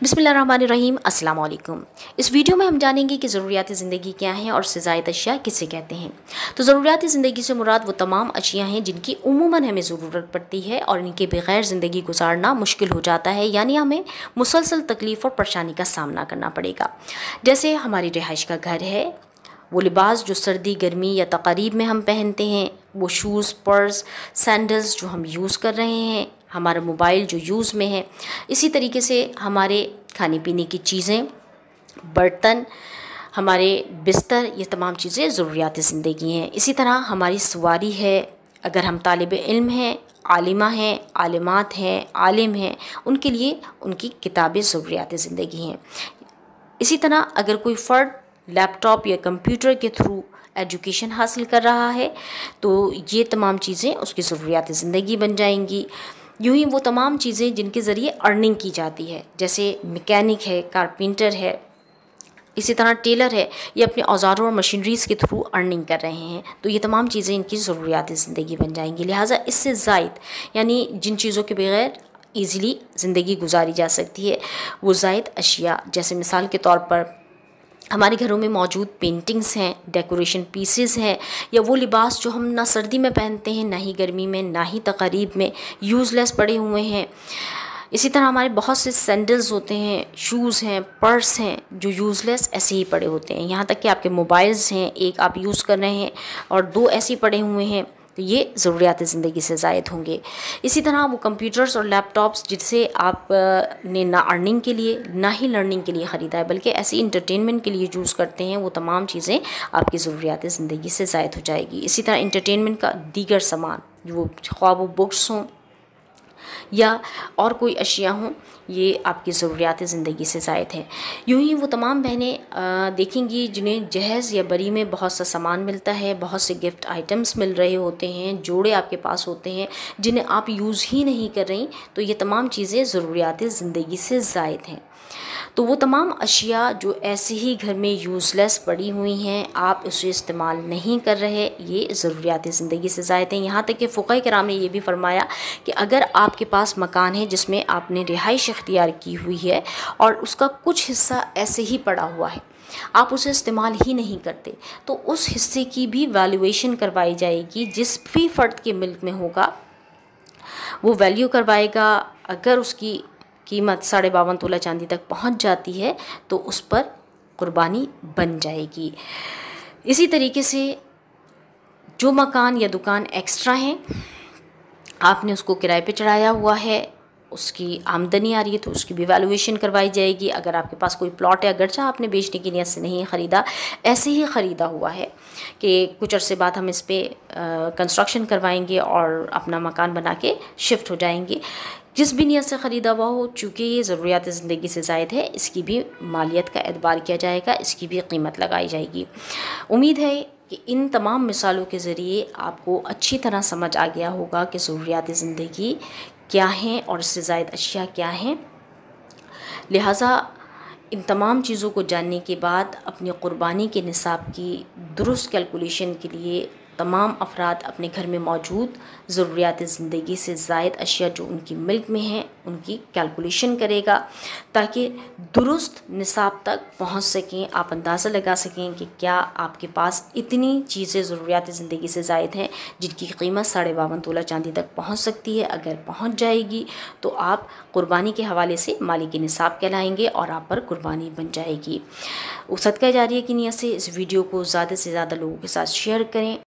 बिस्मिल्लाहिर्रहमानिर्रहीम अस्सलाम वालेकुम। इस वीडियो में हम जानेंगे कि ज़रूरियात ज़िंदगी क्या हैं और उससे ज़ायद अशिया किसे कहते हैं। तो ज़रूरियात ज़िंदगी से मुराद वो तमाम अशिया हैं जिनकी उमूमन हमें ज़रूरत पड़ती है और इनके बगैर ज़िंदगी गुजारना मुश्किल हो जाता है, यानी हमें मुसलसल तकलीफ़ और परेशानी का सामना करना पड़ेगा। जैसे हमारी रिहाइश का घर है, वो लिबास जो सर्दी गर्मी या तकारीब में हम पहनते हैं, वो शूज़ पर्स सैंडल्स जो हम यूज़ कर रहे हैं, हमारा मोबाइल जो यूज़ में है, इसी तरीके से हमारे खाने पीने की चीज़ें, बर्तन, हमारे बिस्तर, ये तमाम चीज़ें ज़रूरियात ज़िंदगी हैं। इसी तरह हमारी सवारी है, अगर हम तालिब इल्म हैं, आलिमा हैं, आलिमात हैं, आलिम हैं, उनके लिए उनकी किताबें ज़रूरियात ज़िंदगी हैं। इसी तरह अगर कोई फ़र्द लैपटॉप या कंप्यूटर के थ्रू एजुकेशन हासिल कर रहा है तो ये तमाम चीज़ें उसकी ज़रूरियात ज़िंदगी बन जाएंगी। यूँ ही वो तमाम चीज़ें जिनके ज़रिए अर्निंग की जाती है, जैसे मैकेनिक है, कारपेंटर है, इसी तरह टेलर है, ये अपने औज़ारों और मशीनरीज़ के थ्रू अर्निंग कर रहे हैं, तो ये तमाम चीज़ें इनकी ज़रूरियात ज़िंदगी बन जाएंगी। लिहाजा इससे ज़ायद यानी जिन चीज़ों के बगैर ईज़िली ज़िंदगी गुजारी जा सकती है वो ज़ायद अशिया, जैसे मिसाल के तौर पर हमारे घरों में मौजूद पेंटिंग्स हैं, डेकोरेशन पीसेस हैं, या वो लिबास जो हम ना सर्दी में पहनते हैं, ना ही गर्मी में, ना ही तकारीब में, यूज़लेस पड़े हुए हैं। इसी तरह हमारे बहुत से सैंडल्स होते हैं, शूज़ हैं, पर्स हैं जो यूज़लेस ऐसे ही पड़े होते हैं। यहाँ तक कि आपके मोबाइल्स हैं, एक आप यूज़ कर रहे हैं और दो ऐसे ही पड़े हुए हैं, तो ये ज़रूरियात ज़िंदगी से ज़ायद होंगे। इसी तरह वो कंप्यूटर्स और लैपटॉप्स जिससे आप ने ना अर्निंग के लिए ना ही लर्निंग के लिए ख़रीदा है, बल्कि ऐसे इंटरटेनमेंट के लिए यूज़ करते हैं, वो तमाम चीज़ें आपकी ज़रूरियात ज़िंदगी से ज़ायद हो जाएगी। इसी तरह इंटरटेनमेंट का दीगर सामान, वो ख्वाह वो बुक्स हों या और कोई अशिया हों, ये आपकी ज़रूरियात ज़िंदगी से ज़ायद है। यूँ ही वो तमाम बहनें देखेंगी जिन्हें जहेज़ या बरी में बहुत सा सामान मिलता है, बहुत से गिफ्ट आइटम्स मिल रहे होते हैं, जोड़े आपके पास होते हैं जिन्हें आप यूज़ ही नहीं कर रही, तो ये तमाम चीज़ें ज़रूरियात ज़िंदगी से ज़ायद हैं। तो वो तमाम अशिया जो ऐसे ही घर में यूज़लेस पड़ी हुई हैं, आप उसे इस्तेमाल नहीं कर रहे, ये ज़रूरियात ज़िंदगी से ज़ायद हैं। यहाँ तक कि फ़ुक़हा किराम ने ये भी फ़रमाया कि अगर आपके पास मकान है जिसमें आपने रिहाइश इख्तियार की हुई है और उसका कुछ हिस्सा ऐसे ही पड़ा हुआ है, आप उसे इस्तेमाल ही नहीं करते, तो उस हिस्से की भी वैल्यूएशन करवाई जाएगी। जिस भी फ़र्द के मिल्क में होगा वो वैल्यू करवाएगा। अगर उसकी कीमत 52.5 तोला चांदी तक पहुंच जाती है तो उस पर कुर्बानी बन जाएगी। इसी तरीके से जो मकान या दुकान एक्स्ट्रा है, आपने उसको किराए पे चढ़ाया हुआ है, उसकी आमदनी आ रही है तो उसकी भी वैल्यूएशन करवाई जाएगी। अगर आपके पास कोई प्लॉट है, अगरचा आपने बेचने की नीयत से नहीं ख़रीदा, ऐसे ही ख़रीदा हुआ है कि कुछ अरसे बाद हम इस पर कंस्ट्रक्शन करवाएंगे और अपना मकान बना के शिफ्ट हो जाएंगे, जिस भी नीयत से ख़रीदा हुआ हो, चूँकि ये ज़रूरियात ज़िंदगी से ज़ायद है, इसकी भी मालियत का एतबार किया जाएगा, इसकी भी कीमत लगाई जाएगी। उम्मीद है कि इन तमाम मिसालों के ज़रिए आपको अच्छी तरह समझ आ गया होगा कि ज़रूरियात ज़िंदगी क्या हैं और इससे ज़ायद अशिया क्या हैं। लिहाजा इन तमाम चीज़ों को जानने के बाद अपनी क़ुरबानी के निसाब की दुरुस्त कैलकुलेशन के लिए तमाम अफराद अपने घर में मौजूद ज़रूरियात ज़िंदगी से ज़ायद अशिया जो उनकी मिल्क में हैं उनकी कैलकुलेशन करेगा, ताकि दुरुस्त निसाब तक पहुंच सकें। आप अंदाज़ा लगा सकें कि क्या आपके पास इतनी चीज़ें ज़रूरियात ज़िंदगी से ज़ायद हैं जिनकी कीमत 52.5 तोला चांदी तक पहुंच सकती है। अगर पहुंच जाएगी तो आप कुर्बानी के हवाले से मालिक निसाब कहलाएंगे और आप पर कुर्बानी बन जाएगी। सदका जारिया की नीयत से इस वीडियो को ज़्यादा से ज़्यादा लोगों के साथ शेयर करें।